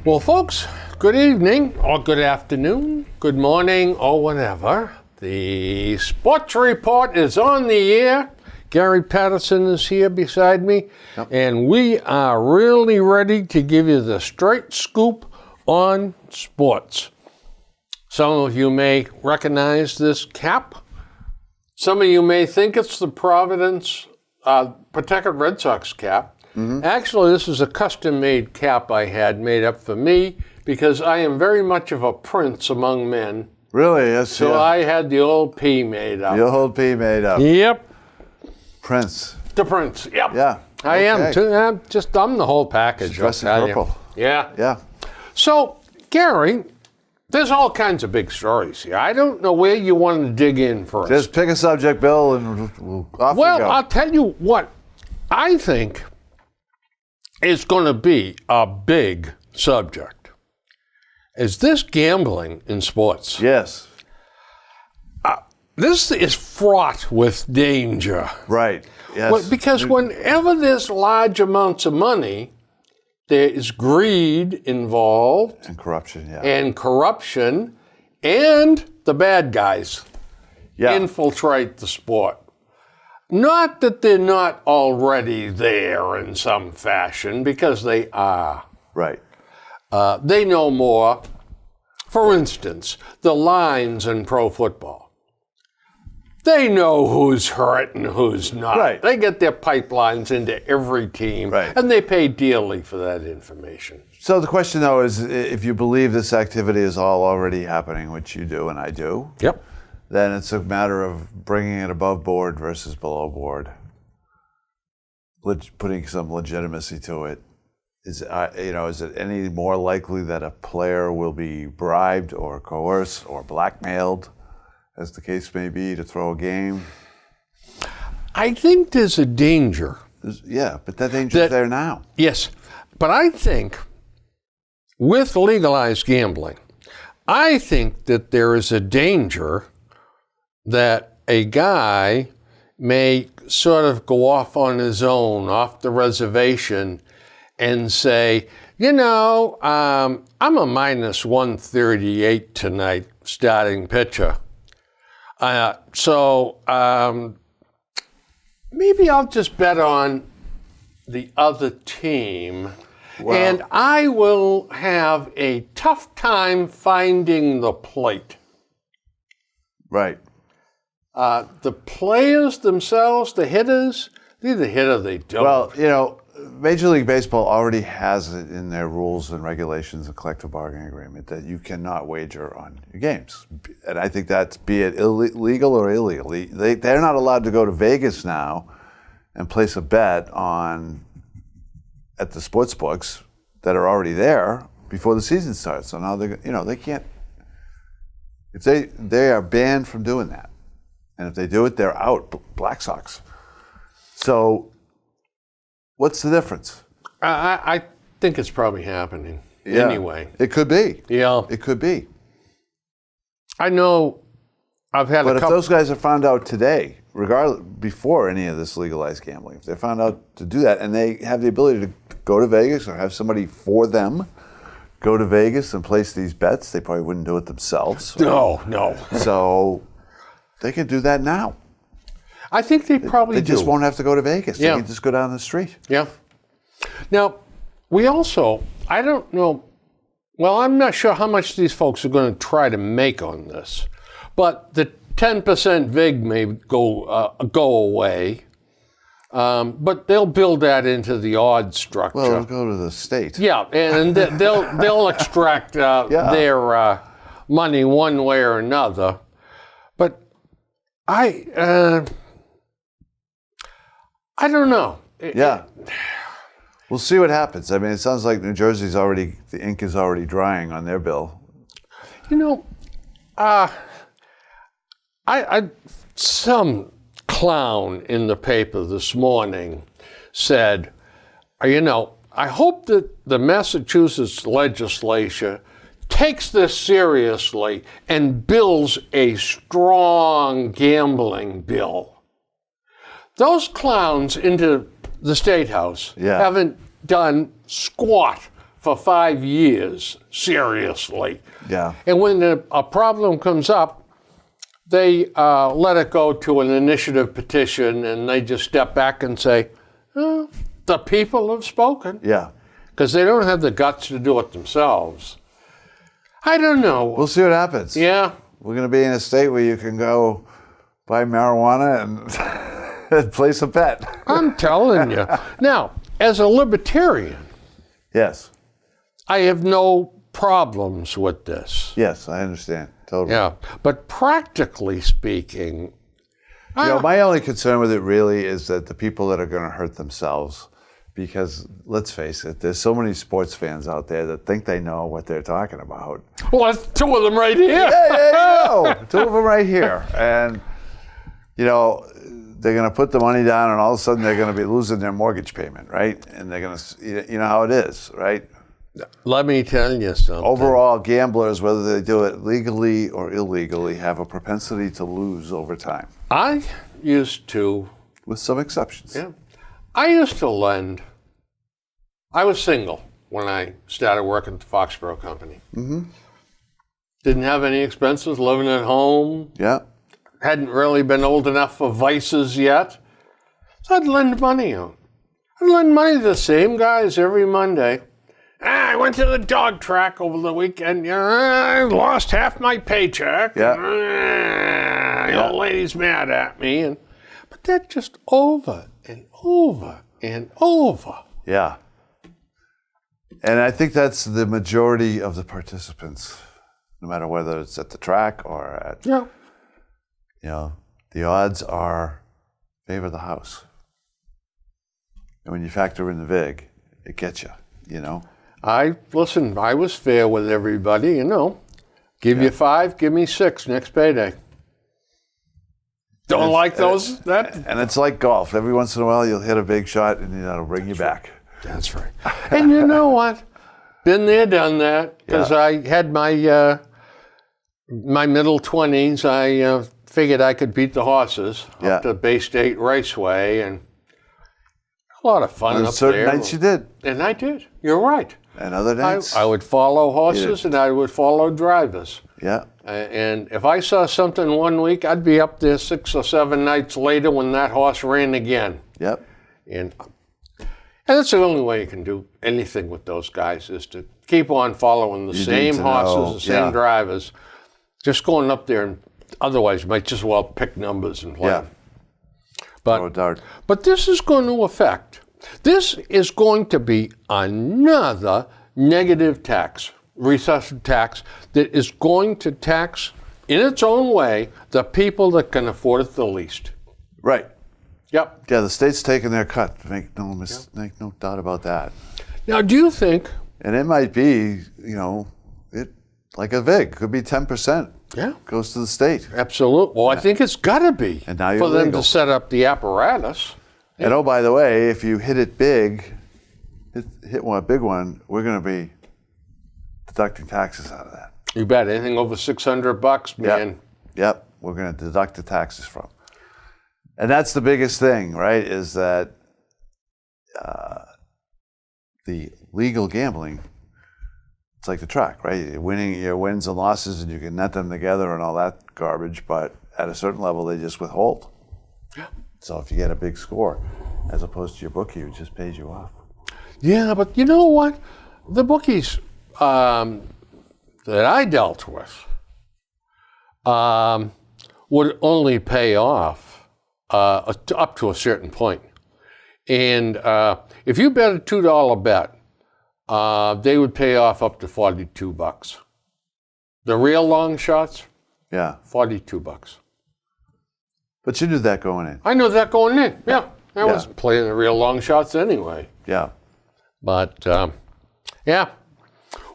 Well, folks, good evening, or good afternoon, good morning, or whatever. The Sports Report is on the air. Gary Patterson is here beside me, and we are really ready to give you the straight scoop on sports. Some of you may recognize this cap. Some of you may think it's the Providence Pawtucket Red Sox cap. Mm-hmm. Actually, this is a custom-made cap I had made up for me because I am very much of a prince among men. Really? Yes. So I had the old P made up. The old P made up. Yep. Prince. The prince. Yep. Yeah. I am too. I'm the whole package. Dressed in purple. Yeah. Yeah. So, Gary, there's all kinds of big stories here. I don't know where you want to dig in first. Just pick a subject, Bill, and off we go. Well, I'll tell you what I think is going to be a big subject. Is this gambling in sports? Yes. This is fraught with danger. Right. Yes. Well, because whenever there's large amounts of money, there is greed involved. And corruption, yeah. And corruption, and the bad guys infiltrate the sport. Not that they're not already there in some fashion, because they are. Right. They know more. For instance, the lines in pro football. They know who's hurt and who's not. Right. They get their pipelines into every team, right. And they pay dearly for that information. So the question, though, is if you believe this activity is all already happening, which you do and I do. Yep. Then it's a matter of bringing it above board versus below board, putting some legitimacy to it. Is it any more likely that a player will be bribed or coerced or blackmailed, as the case may be, to throw a game? I think there's a danger. But that danger's there now. Yes, but I think with legalized gambling, I think that there is a danger that a guy may sort of go off on his own, off the reservation, and say, I'm a minus 138 tonight starting pitcher. So maybe I'll just bet on the other team, and I will have a tough time finding the plate. Right. The players themselves, the hitters, they're the hitter, they don't. Well, Major League Baseball already has it in their rules and regulations and collective bargaining agreement that you cannot wager on your games. And I think that's, be it illegal or illegal. They're not allowed to go to Vegas now and place a bet at the sports books that are already there before the season starts. So now they can't. If they are banned from doing that. And if they do it, they're out, Black Sox. So what's the difference? I think it's probably happening anyway. It could be. Yeah. It could be. I know I've had But if those guys are found out today, before any of this legalized gambling, if they're found out to do that and they have the ability to go to Vegas or have somebody for them go to Vegas and place these bets, they probably wouldn't do it themselves. No. So they can do that now. I think they probably do. They just won't have to go to Vegas. Yeah. They can just go down the street. Yeah. Now, we also, I don't know, well, I'm not sure how much these folks are going to try to make on this, but the 10% VIG may go away, but they'll build that into the odds structure. Well, it'll go to the state. Yeah, and they'll extract their money one way or another. But I don't know. We'll see what happens. I mean, it sounds like New Jersey's the ink is already drying on their bill. Some clown in the paper this morning said, I hope that the Massachusetts legislature takes this seriously and builds a strong gambling bill. Those clowns into the State House haven't done squat for 5 years, seriously. Yeah. And when a problem comes up, they let it go to an initiative petition, and they just step back and say, oh, the people have spoken. Yeah. Because they don't have the guts to do it themselves. I don't know. We'll see what happens. Yeah. We're going to be in a state where you can go buy marijuana and place a bet. I'm telling you. Now, as a libertarian, Yes. I have no problems with this. Yes, I understand. Totally. Yeah. But practically speaking, My only concern with it really is that the people that are going to hurt themselves, because let's face it, there's so many sports fans out there that think they know what they're talking about. well, that's two of them right here. Yeah, there you go. Two of them right here. And, they're going to put the money down and all of a sudden they're going to be losing their mortgage payment, right? And they're going to, you know how it is, right? Let me tell you something. Overall, gamblers, whether they do it legally or illegally, have a propensity to lose over time, I used to, with some exceptions. I used to lend. I was single when I started working at the Foxborough Company. Mm-hmm. Didn't have any expenses, living at home. Yeah. Hadn't really been old enough for vices yet. So I'd lend money out. I'd lend money to the same guys every Monday. I went to the dog track over the weekend. I lost half my paycheck. Yeah. The old lady's mad at me. But that just over and over and over. Yeah. And I think that's the majority of the participants, no matter whether it's at the track or at, the odds are favor the house. And when you factor in the VIG, it gets you, I was fair with everybody, Give you 5, give me 6 next payday. Don't like those? And it's like golf. Every once in a while, you'll hit a big shot, and that'll bring you back. That's right. And you know what? Been there, done that. Because I had my my middle 20s. I figured I could beat the horses up to Bay State Raceway, and a lot of fun up there. Certain nights you did. And I did. You're right. And other nights? I would follow horses, and I would follow drivers. Yeah. And if I saw something one week, I'd be up there 6 or 7 nights later when that horse ran again. Yep. And that's the only way you can do anything with those guys, is to keep on following the same horses, the same drivers. Just going up there, and otherwise you might just well pick numbers and play. Yeah. But this is going to affect. This is going to be another negative tax, recessive tax, that is going to tax, in its own way, the people that can afford it the least. Right. Yep. Yeah, the state's taking their cut. Make no doubt about that. Now, do you think... And it might be, like a VIG, could be 10%. Yeah. Goes to the state. Absolutely. Well, I think it's got to be and now you're for them legal to set up the apparatus. And oh, by the way, if you hit it big, hit one big one, we're going to be deducting taxes out of that. You bet. Anything over $600, man. Yep. We're going to deduct the taxes from. And that's the biggest thing, right? Is that the legal gambling, it's like the track, right? You're winning your wins and losses, and you can net them together and all that garbage, but at a certain level, they just withhold. Yeah. So if you get a big score, as opposed to your bookie who just pays you off. Yeah, but you know what? The bookies that I dealt with would only pay off up to a certain point. And if you bet a $2 bet, they would pay off up to $42. The real long shots, $42. But you knew that going in. I knew that going in. Yeah, I was playing the real long shots anyway. Yeah. But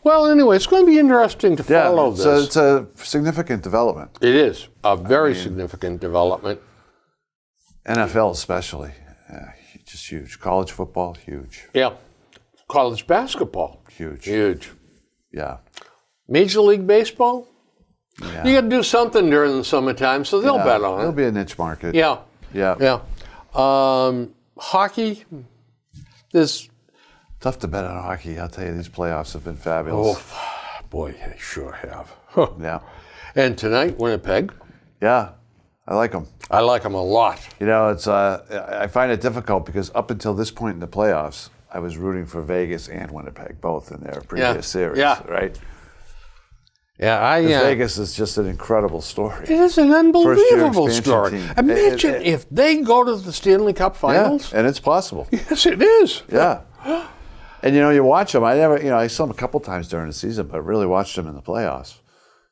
well, anyway, it's going to be interesting to follow this. So it's a significant development. It is a very significant development. NFL especially, just huge. College football, huge, Yeah. College basketball, huge. huge. Yeah. Major League Baseball, Yeah. you got to do something during the summertime, so they'll bet on It'll it. be a niche market. Yeah, Yeah. yeah. Hockey, there's, Tough to bet on hockey. I'll tell you, these playoffs have been fabulous. oh, boy, they sure have. Yeah. And tonight, Winnipeg, Yeah. I like them. I like them a lot. You know, it's I find it difficult because up until this point in the playoffs, I was rooting for Vegas and Winnipeg, both in their previous series, Yeah. right? Yeah, Vegas is just an incredible story. it is an unbelievable expansion story. team. Imagine if they go to the Stanley Cup Finals. Yeah, and it's possible. Yes, it is. Yeah. And you know, you watch them. I saw them a couple times during the season, but really watched them in the playoffs.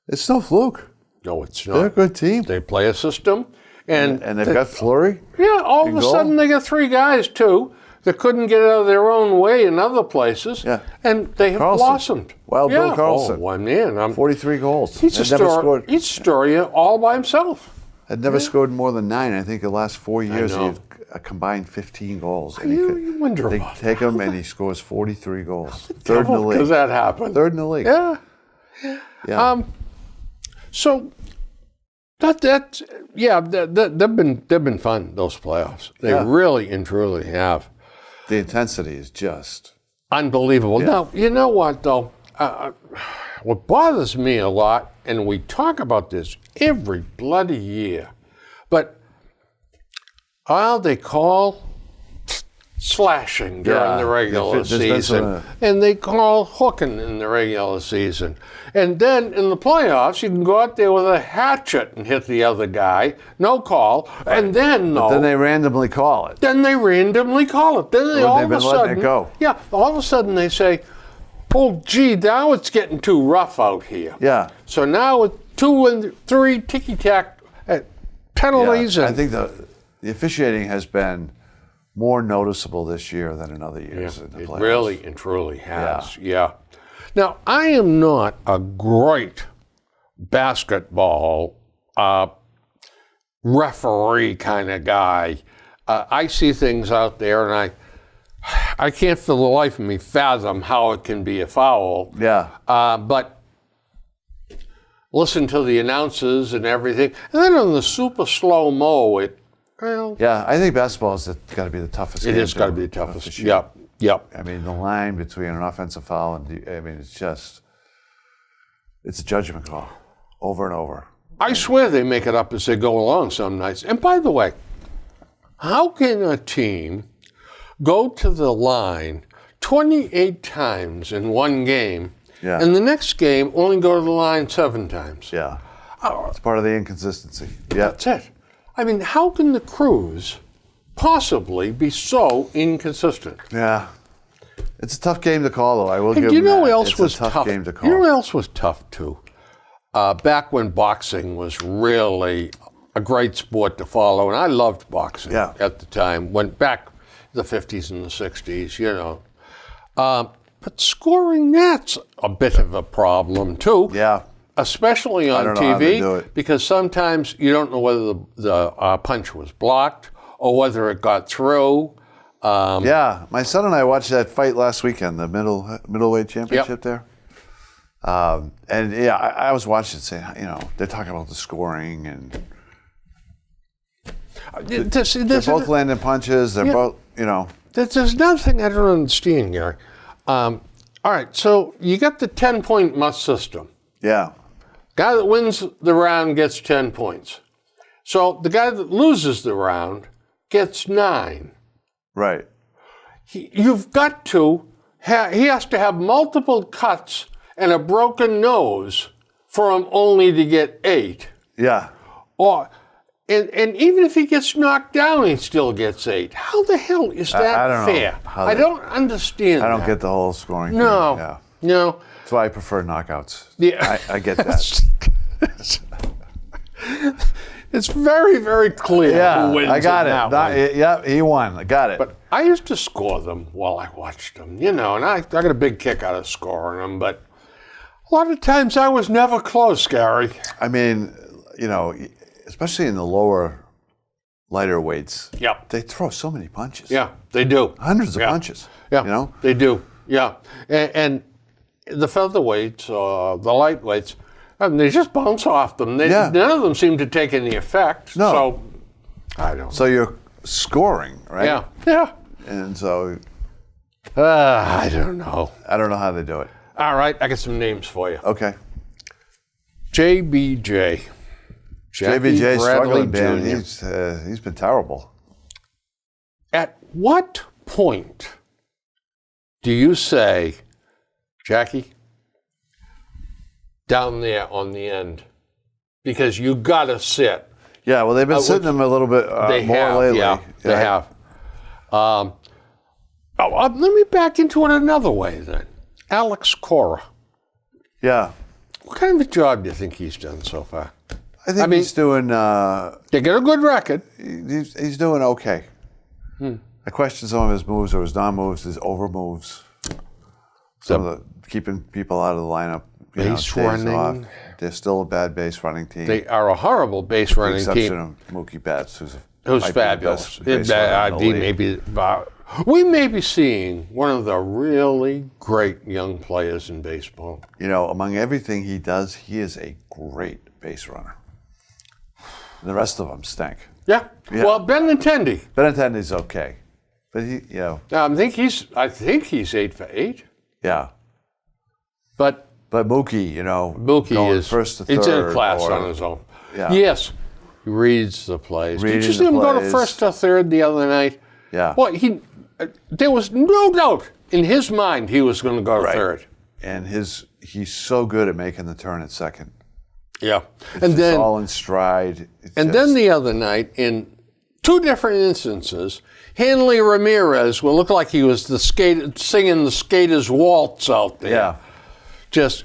It's no fluke. No, it's They're a not. good team, They play a system, and and they've got Fleury. yeah, all of in a goal. sudden they got three guys too that couldn't get out of their own way in other places, Yeah. and they have Carlson. blossomed. Wild yeah. Bill Carlson. Oh, one man. 43 goals. He's a Had never story. scored. He's a story all by himself. Had never scored more than 9. I think the last 4 years he know. had a combined 15 goals. You wonder They about take him and he scores 43 goals. Third in the Does league. that happen? Third in the league. Yeah. Yeah. So they've been fun, those playoffs. They Yeah. really and truly have. The intensity is just. Unbelievable. Now, you know what, though? What bothers me a lot, and we talk about this every bloody year, but they call slashing during Yeah, the regular there's been season, some, and they call hooking in the regular season. And then in the playoffs, you can go out there with a hatchet and hit the other guy, no call, and then Then they randomly call it. then they randomly call it. Then they Or all they've of a been letting sudden, it go. yeah, all of a sudden they say, "Oh, gee, now it's getting too rough out here." Yeah. So now with 2 and 3 ticky-tack penalties, I and think the officiating has been more noticeable this year than in other years in the it playoffs. really and truly has. Yeah. Now I am not a great basketball referee kind of guy. I see things out there, and I can't for the life of me fathom how it can be a foul. Yeah. But listen to the announcers and everything. And then on the super slow-mo, Yeah, I think basketball has got to be the toughest it game. has got to be the toughest. Yep, yep. I mean, the line between an offensive foul and, it's a judgment call over and over. I swear they make it up as they go along some nights. And by the way, how can a team go to the line 28 times in one game, Yeah. and the next game only go to the line 7 times? Yeah. It's part of the inconsistency. Yeah. That's it. I mean, how can the crews possibly be so inconsistent? Yeah. It's a tough game to call, though. I will give And you them know what that. else It's was a tough game to call. You know what else was tough too? Back when boxing was really a great sport to follow, and I loved boxing Yeah. at the time. Went back the 50s and the 60s, you know. But scoring, that's a bit of a problem too. Yeah. Especially on don't know how they do TV, it. because sometimes you don't know whether the punch was blocked or whether it got through. Yeah. My son and I watched that fight last weekend, the middleweight championship there. And yeah, I was watching it saying, they're talking about the scoring and they're both landing punches. They're both, There's another thing I don't understand, Gary. All right, so you got the 10-point must system. yeah. Guy that wins the round gets 10 points. So the guy that loses the round gets 9. Right. You've got to, he has to have multiple cuts and a broken nose for him only to get 8. Yeah. And even if he gets knocked down, he still gets 8. How the hell is that I don't know fair? how I they- don't understand I don't that. get the whole scoring thing. No. Yeah. No. That's why I prefer knockouts. Yeah. I get that. It's very, very clear Yeah, who wins I got in it. that one. Yeah, he won. I got it. But I used to score them while I watched them, and I got a big kick out of scoring them, but a lot of times I was never close, Gary. I mean, especially in the lower lighter weights. Yeah. They throw so many punches. Yeah, they do. Hundreds of Yeah. punches. Yeah, You know? they do. Yeah, and the featherweights, the lightweights, I mean, they just bounce off them. Yeah. None of them seem to take any effect. No. So, I don't know. So you're scoring, right? Yeah, yeah. And so I don't know. I don't know how they do it. All right, I got some names for you. Okay. JBJ. Jackie JBJ Bradley struggling, man. Jr. He's been terrible. At what point do you say, Jackie, down there on the end? Because you got to sit. Yeah, well, they've been sitting him a little bit more lately. Yeah, they have. Let me back into it another way then. Alex Cora. Yeah. What kind of a job do you think he's done so far? I think he's doing. They get a good record. He's doing okay. I question some of his moves or his non-moves, his over-moves. Some of the keeping people out of the lineup. Base running. Off. They're still a bad base running team. They are a horrible base with the running exception team. of Mookie Betts, who's Who's fabulous. We We may be seeing one of the really great young players in baseball. You know, among everything he does, he is a great base runner. The rest of them stink. Yeah. Well, Benintendi. Benintendi's okay, but I think he's 8 for 8. yeah. But But Mookie, Mookie is first to third. It's in a class or- on his own. Yeah. Yes, he reads the plays. Did you Reading see the him go to plays. first or third the other night? Yeah. Well, there was no doubt in his mind he was going to go to third. And he's so good at making the turn at second. Yeah, It's just all in stride. then the other night, in 2 different instances, Hanley Ramirez will look like he was singing the Skater's Waltz out there. Yeah. Just,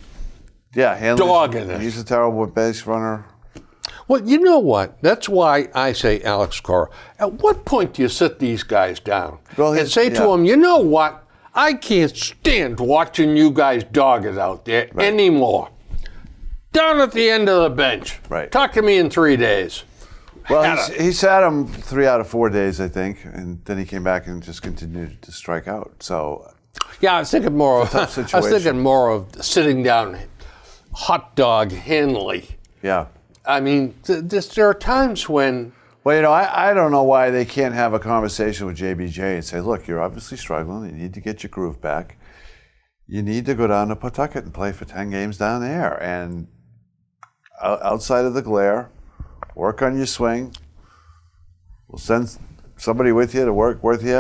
Hanley's, dogging it. He's a terrible base runner. well, you know what? That's why I say Alex Cora. At what point do you sit these guys down and say to them, you know what? I can't stand watching you guys dog it out there anymore. Down at the end of the bench. Right. Talk to me in 3 days. Well, he sat him 3 out of 4 days, I think, and then he came back and just continued to strike out. So, Yeah, I was thinking more of sitting down, hot dog Hanley. yeah. I mean, there are times when Well, I don't know why they can't have a conversation with JBJ and say, look, you're obviously struggling. You need to get your groove back. You need to go down to Pawtucket and play for 10 games down there. And outside of the glare, work on your swing. We'll send somebody with you to work with you,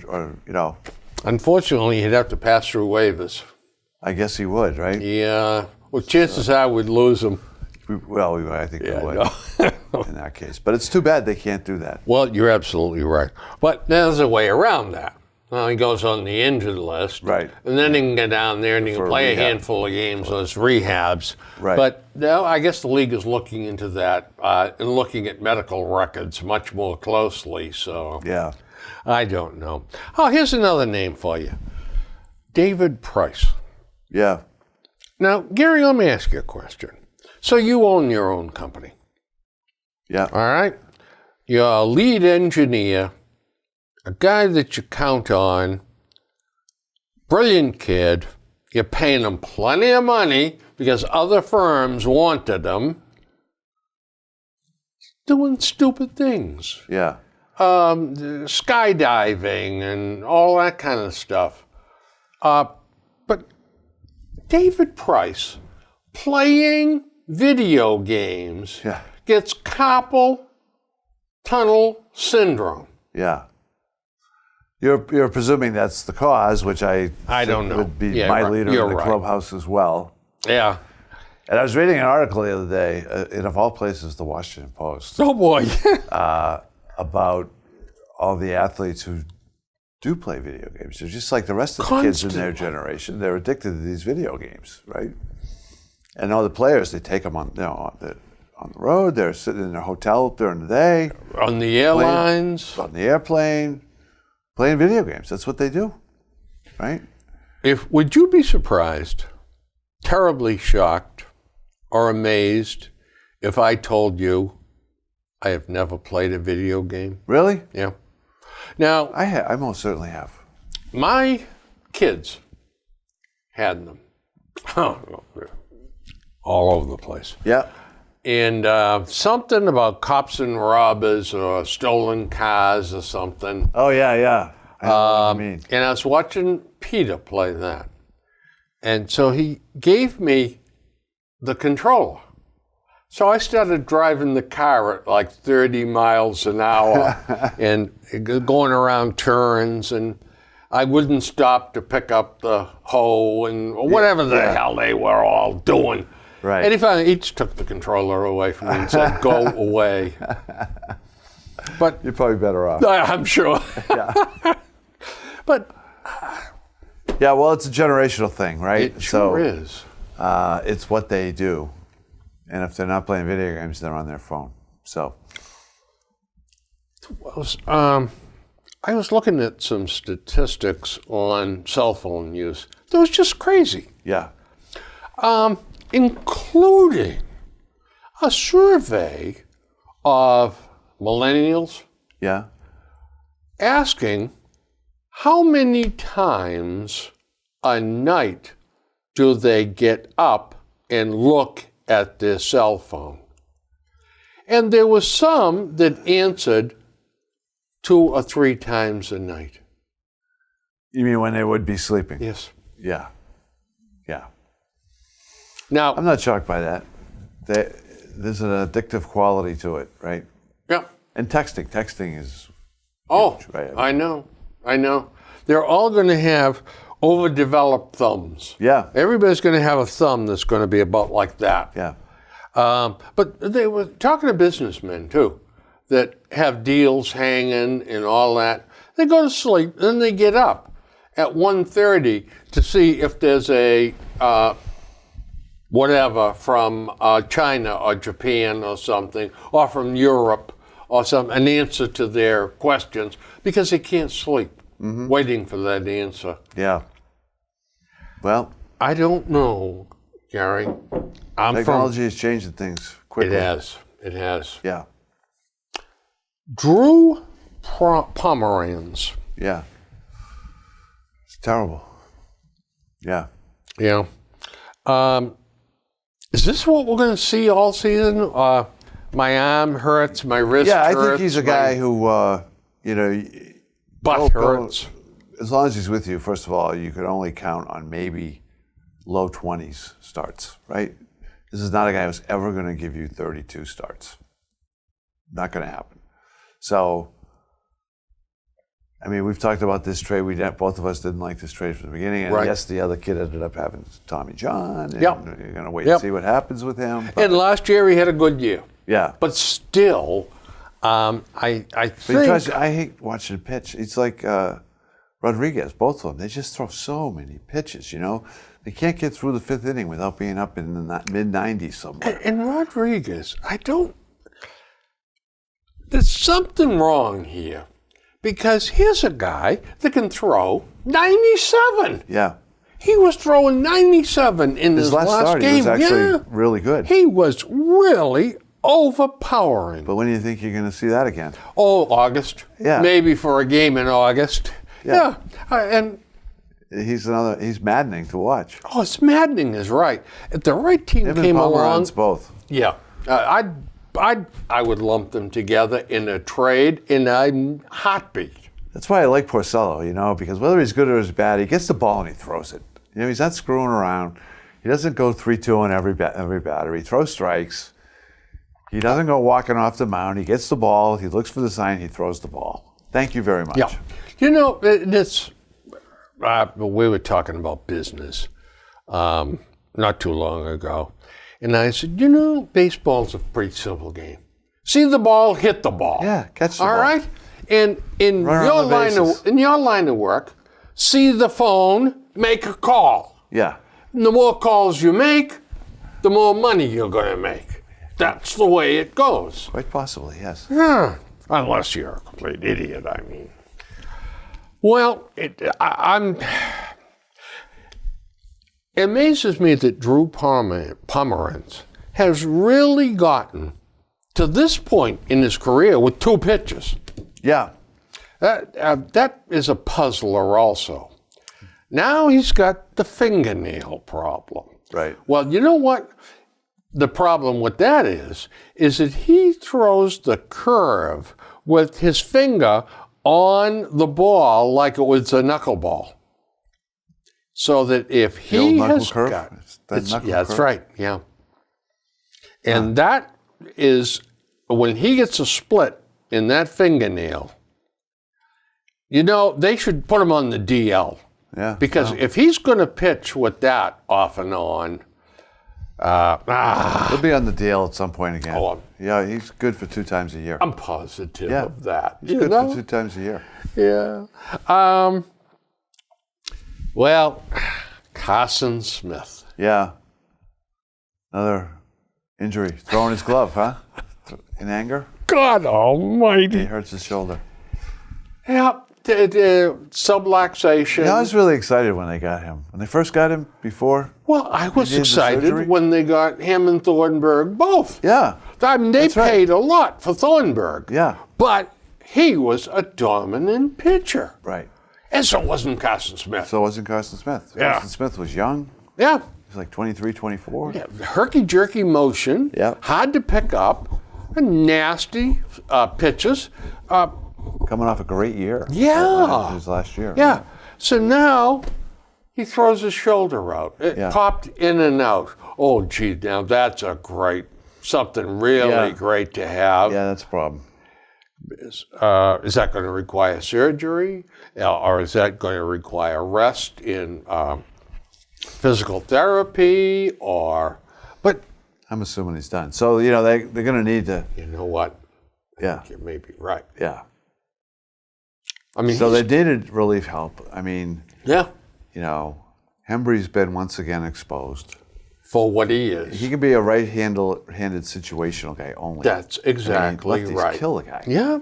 or. Unfortunately, he'd have to pass through waivers. I guess he would, right? Yeah. Well, chances are we'd lose him. I think we would No. in that case. But it's too bad they can't do that. Well, you're absolutely right. But there's a way around that. Well, he goes on the injured list. Right. And then he can go down there and he can For play rehab. a handful of games as rehabs. Right. But now I guess the league is looking into that and looking at medical records much more closely. So Yeah. I don't know. Oh, here's another name for you. David Price. Yeah. Now, Gary, let me ask you a question. So you own your own company, Yeah. all right? You're a lead engineer, a guy that you count on, brilliant kid. You're paying him plenty of money because other firms wanted him. Doing stupid things. Yeah. Skydiving and all that kind of stuff. But David Price, playing video games, gets carpal tunnel syndrome. Yeah. You're presuming that's the cause, which I don't know. would be my leader in the clubhouse as well. Yeah. And I was reading an article the other day, in of all places, the Washington Post, Oh boy. about all the athletes who do play video games. They're just like the rest of the kids in their generation. They're addicted to these video games, right? And all the players, they take them on the road. They're sitting in their hotel during the day. On the airlines. On the airplane, playing video games. That's what they do, right? Would you be surprised, terribly shocked, or amazed if I told you I have never played a video game. Really? Yeah. Now, I most certainly have. my kids had them all over the place. Yeah. And something about cops and robbers or stolen cars or something. Oh, yeah, yeah. I know what you mean. And I was watching Peter play that. And so he gave me the controller. So I started driving the car at like 30 miles an hour and going around turns, and I wouldn't stop to pick up the hoe and whatever the hell they were all doing. Right. And he finally each took the controller away from me and said, "Go away." But You're probably better off. I'm sure. But Yeah, well, it's a generational thing, right? it sure is. It's what they do. And if they're not playing video games, they're on their phone. So, I was looking at some statistics on cell phone use. That was just crazy, yeah. including a survey of millennials Yeah. asking how many times a night do they get up and look at their cell phone. And there were some that answered 2 or 3 times a night. You mean when they would be sleeping? Yes. Yeah. Yeah. Now, I'm not shocked by that. There's an addictive quality to it, right? yeah. And texting is Oh, right? I know. They're all going to have overdeveloped thumbs. Yeah. Everybody's going to have a thumb that's going to be about like that. Yeah. But they were talking to businessmen too, that have deals hanging and all that. They go to sleep, then they get up at 1:30 to see if there's a whatever from China or Japan or something, or from Europe or an answer to their questions, because they can't sleep waiting for that answer. Yeah. Well, I don't know, Gary. technology is changing things It quickly. has. It has. Yeah. Drew Pomeranz. Yeah. It's terrible. Yeah. Yeah. Is this what we're going to see all season? My arm hurts, my wrist Yeah, I hurts. think he's a guy who, butt go- hurts. as long as he's with you, first of all, you could only count on maybe low 20s starts, right? This is not a guy who's ever going to give you 32 starts. Not going to happen. So, I mean, we've talked about this trade. Both of us didn't like this trade from the beginning. And Right. yes, the other kid ended up having Tommy John. And Yep. you're going to wait Yep. and see what happens with him. But, And last year he had a good year. yeah. But still, I But think... I hate watching him pitch. It's like Rodriguez, both of them. They just throw so many pitches, They can't get through the 5th inning without being up in the mid-90s somewhere. And Rodriguez, there's something wrong here. Because here's a guy that can throw 97. Yeah. He was throwing 97 in his His last start, game. he was actually Yeah. really good. He was really overpowering. But when do you think you're going to see that again? Oh, August. Yeah. Maybe for a game in August. Yeah. And He's maddening to watch. it's maddening is right. If the right team Him came and along, Pomeranz both. yeah, I would lump them together in a trade in a heartbeat. That's why I like Porcello, because whether he's good or he's bad, he gets the ball and he throws it. He's not screwing around. He doesn't go 3-2 on every batter. He throws strikes. He doesn't go walking off the mound. He gets the ball. He looks for the sign. He throws the ball. Thank you very much. Yeah. It's we were talking about business not too long ago. And I said, baseball's a pretty simple game. See the ball, hit the ball. Yeah, catch the All ball. right? And in Run your around the line of work, see the phone, make a call. Yeah. And the more calls you make, the more money you're going to make. That's the way it goes. Quite possibly, yes. Unless you're a complete idiot, I mean. Well, it amazes me that Drew Pomeranz has really gotten to this point in his career with 2 pitches. Yeah. That is a puzzler also. Now he's got the fingernail problem. Right. Well, you know what? The problem with that is that he throws the curve with his finger on the ball like it was a knuckleball. So that if he old knuckle has curve? got, That knuckle that's curve? right, yeah. And that is, when he gets a split in that fingernail, you know, they should put him on the DL. Yeah. Because if he's going to pitch with that off and on, He'll be on the DL at some point again. Oh, yeah, he's good for 2 times a year. I'm positive Yeah. of that. He's you good know? for 2 times a year. Yeah. Well, Carson Smith. Yeah. Another injury. Throwing his glove, huh? In anger? God He almighty. hurts his shoulder. Yeah. Subluxation. Yeah, I was really excited when they got him. When they first got him before. Well, I was did the surgery? excited when they got him and Thornburg both. Yeah. I mean, they That's right. paid a lot for Thornburg. Yeah. But he was a dominant pitcher. Right. And so wasn't Carson Smith. So wasn't Carson Smith. Yeah. Carson Smith was young. Yeah. He was like 23, 24. Yeah, herky-jerky motion, Yeah. hard to pick up, and nasty pitches. Coming off a great year. Yeah. His last year. Yeah. So now he throws his shoulder out. It Yeah. popped in and out. Oh, gee, now that's something really Yeah. great to have. Yeah, that's a problem. Is that going to require surgery? Or is that going to require rest in physical therapy? But I'm assuming he's done. So, you know, they're going to need to, you know what? yeah, You may be right. yeah. I mean, So they needed relief help. I mean, yeah, you know, Hembry's been once again exposed. for what he is. He can be a right-handed situational guy only. That's exactly lefties right. kill the guy. Yeah.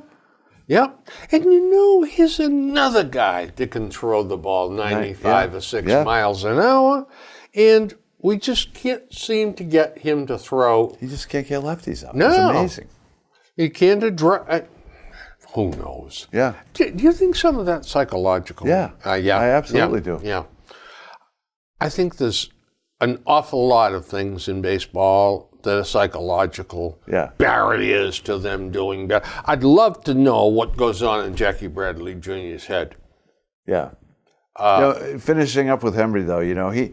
Yeah. And you know, here's another guy that can throw the ball 95 yeah, or 6 yeah. miles an hour. And we just can't seem to get him to throw. He just can't get lefties up. No. It's amazing. He can't address. Who knows? Yeah. Do you think some of that's psychological? Yeah. Yeah. I absolutely Yeah. do. Yeah. I think there's an awful lot of things in baseball that are psychological Yeah. barriers to them doing better. I'd love to know what goes on in Jackie Bradley Jr.'s head. Yeah. You know, finishing up with Hembry, though, you know, he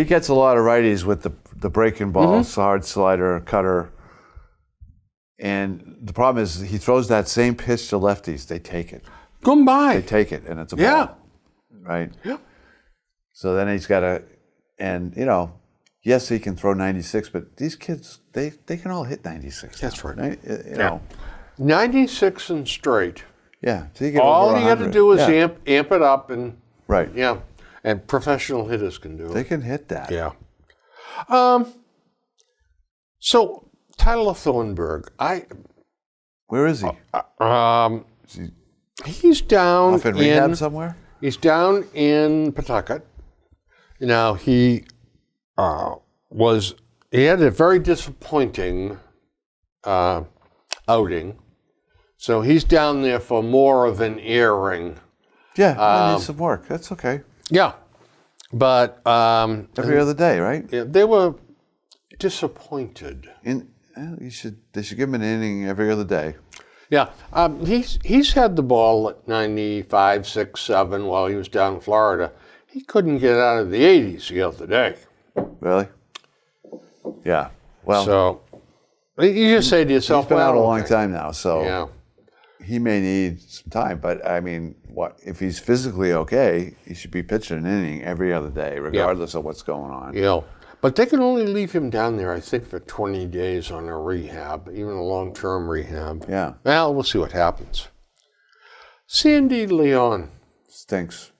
gets a lot of righties with the breaking ball, hard slider, cutter. And the problem is he throws that same pitch to lefties. They take it. Goodbye. They take it, and it's a ball. Yeah. Right? Yeah. So then he's got to, and, you know, yes, he can throw 96, but these kids, they can all hit 96. That's right. You know, 96 and straight. yeah. So you get All over you got to 100. do is Yeah. amp it up, and Right. yeah, and professional hitters can do They it. can hit that. Yeah. So Tyler Thornburg, Where is he? Is he he's down off in rehab somewhere? He's down in Pawtucket. Now he had a very disappointing outing, so he's down there for more of an airing. Yeah, he needs some work. That's okay. Yeah, but Every other day, right? yeah, they were disappointed. They should give him an inning every other day. Yeah, he's had the ball at 95, 6, 7 while he was down in Florida. He couldn't get out of the 80s the other day. Really? Yeah. Well, So you just say to yourself, he's been out a well, long okay. time now, so Yeah, he may need some time. But I mean, what if he's physically okay? He should be pitching an inning every other day, regardless of what's going on. yeah. But they can only leave him down there, I think, for 20 days on a rehab, even a long-term rehab. Yeah. Well, we'll see what happens. Sandy Leon. Stinks.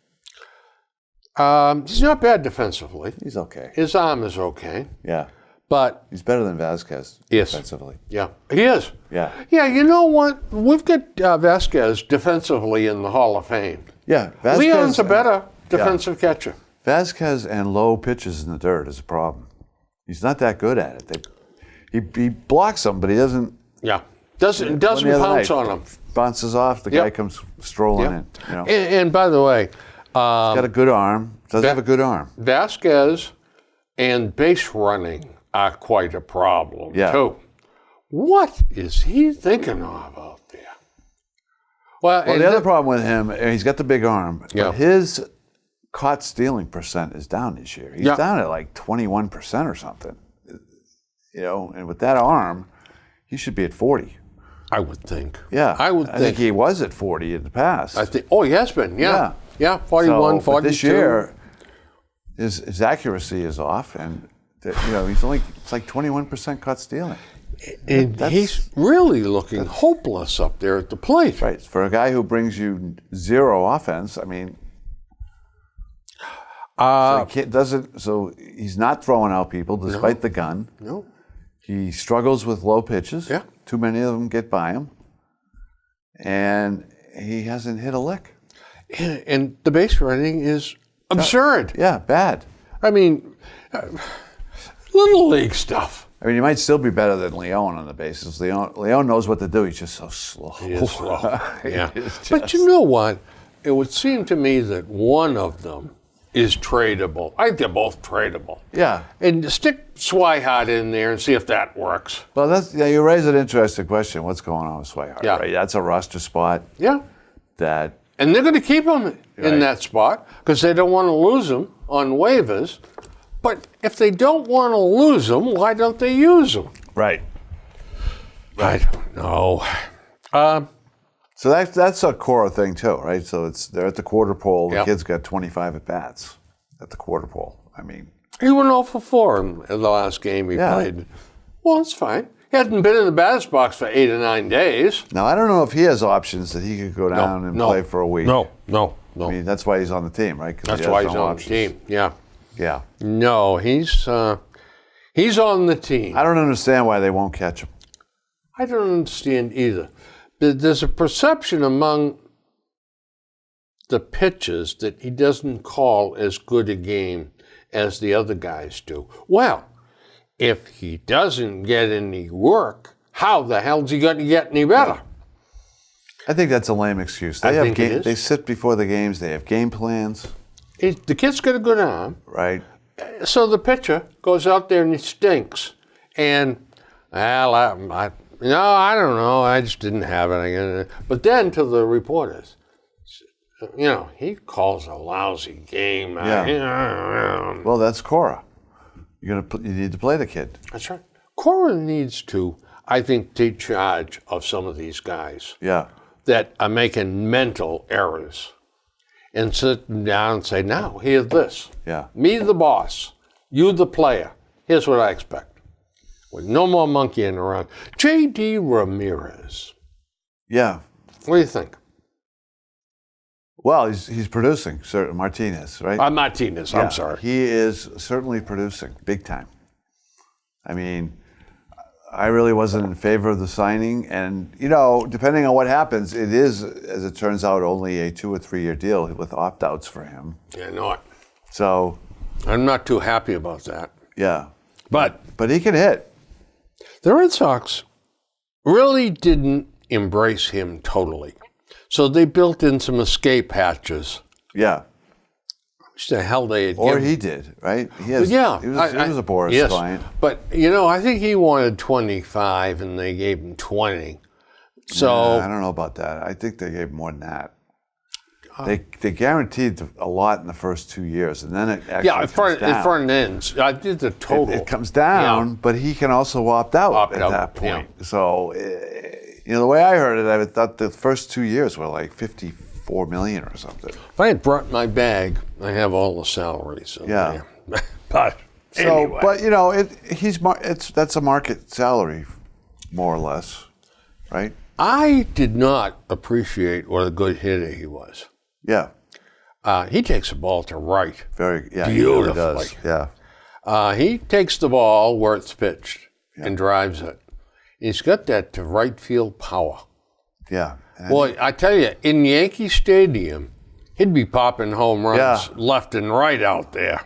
He's not bad defensively. He's okay. His arm is okay, Yeah. but He's better than Vasquez Yes. defensively. yeah, he is. Yeah. Yeah, you know what? We've got Vasquez defensively in the Hall of Fame. Yeah. Vasquez, Leon's a better defensive catcher. Vasquez and low pitches in the dirt is a problem. He's not that good at it. He blocks them, but he doesn't Yeah. Doesn't the other pounce night. on him. Bounces off, the Yep. guy comes strolling in. You know. And by the way, Got a good arm. Does have a good arm. Vasquez and base running are quite a problem, Yeah. too. What is he thinking of out there? Well, Well, and the other then- problem with him, he's got the big arm, Yeah. but his caught stealing percent is down this year. He's Yeah. down at like 21% or something. You know, and with that arm, he should be at 40. I would think. Yeah. I would think think. he was at 40 in the past. I think. Oh, he has been. Yeah. Yeah. 41, So, 42. but this year, his accuracy is off, and he's only it's like 21% caught stealing. And he's really looking hopeless up there at the plate. Right. For a guy who brings you zero offense, I mean, so he's not throwing out people despite the gun. No. He struggles with low pitches. Yeah. Too many of them get by him. And he hasn't hit a lick. And the base running is absurd. Yeah, bad. I mean, little league stuff. I mean, he might still be better than Leon on the bases. Leon knows what to do. He's just so slow. He is slow. Yeah. It's But just- you know what? It would seem to me that one of them is tradable. I think they're both tradable. Yeah. And stick Swihart in there and see if that works. Well, you raise an interesting question. What's going on with Swihart? Yeah. Right? That's a roster spot Yeah. that And they're going to keep him in that spot because they don't want to lose him on waivers. But if they don't want to lose him, why don't they use him? Right. I don't know. So that's a Cora thing too, right? So they're at the quarter pole. The Yep. kid's got 25 at bats at the quarter pole. I mean, He went 0 for 4 in the last game he Yeah. played. Well, it's fine. He hasn't been in the batter's box for 8 or 9 days. now I don't know if he has options that he could go down and play for a week. No. I mean, that's why he's on the team, right? 'Cause he That's has why he's no on options. the team. Yeah. Yeah. No, he's on the team. I don't understand why they won't catch him. I don't understand either. There's a perception among the pitchers that he doesn't call as good a game as the other guys do. Well, if he doesn't get any work, how the hell's he going to get any better? I think that's a lame excuse. They I have think it is. They sit before the games. They have game plans, The kid's got a good arm, right? so the pitcher goes out there and he stinks. And, well, I don't know. I just didn't have it. But then to the reporters, he calls a lousy game. Yeah. Well, that's Cora. You need to play the kid. That's right. Cora needs to, I think, take charge of some of these guys Yeah. that are making mental errors and sit them down and say, now, here's this. Yeah. Me, the boss. You, the player. Here's what I expect. With no more monkeying around. J.D. Ramirez. Yeah. What do you think? Well, he's producing, Martinez, right? Martinez, Yeah, I'm sorry. He is certainly producing, big time. I mean, I really wasn't in favor of the signing. And, depending on what happens, it is, as it turns out, only a 2 or 3 year deal with opt-outs for him. Yeah, no, So, I'm not too happy about that. yeah. But But he can hit. the Red Sox really didn't embrace him totally. So they built in some escape hatches. Yeah. Which the hell they had Or given. he did, right? He was a Boris yes, client. But, I think he wanted 25 and they gave him 20. So, I don't know about that. I think they gave more than that. They guaranteed a lot in the first 2 years, and then it actually comes down. front ends. I did the total. It comes down, Yeah. but he can also opt out at that point. So, the way I heard it, I thought the first 2 years were like $54 million or something. If I had brought my bag, I have all the salaries. in Yeah. there. But So, anyway. but that's a market salary, more or less, right? I did not appreciate what a good hitter he was. Yeah, He takes the ball to right. he really does. Beautifully. Yeah, He takes the ball where it's pitched and drives it. He's got that to right field power. yeah. And Boy, I tell you, in Yankee Stadium, he'd be popping home runs Yeah. left and right out there.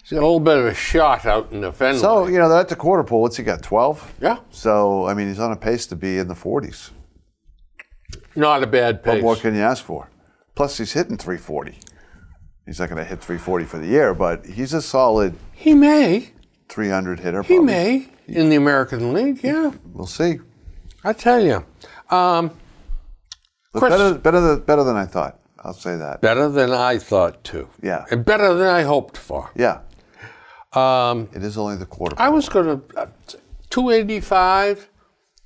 He's got a little bit of a shot out in the Fenway. So, they're at the quarter pole. What's he got, 12? Yeah. So, I mean, he's on a pace to be in the 40s. Not a bad pace. What more can you ask for? Plus, he's hitting 340. He's not going to hit 340 for the year, but he's a solid He may. 300 hitter. He probably. may in the American League, yeah. We'll see. I tell you. But Chris- better than I thought. I'll say that. Better than I thought, too. Yeah. And better than I hoped for. Yeah. It is only the quarter. I was going to 285,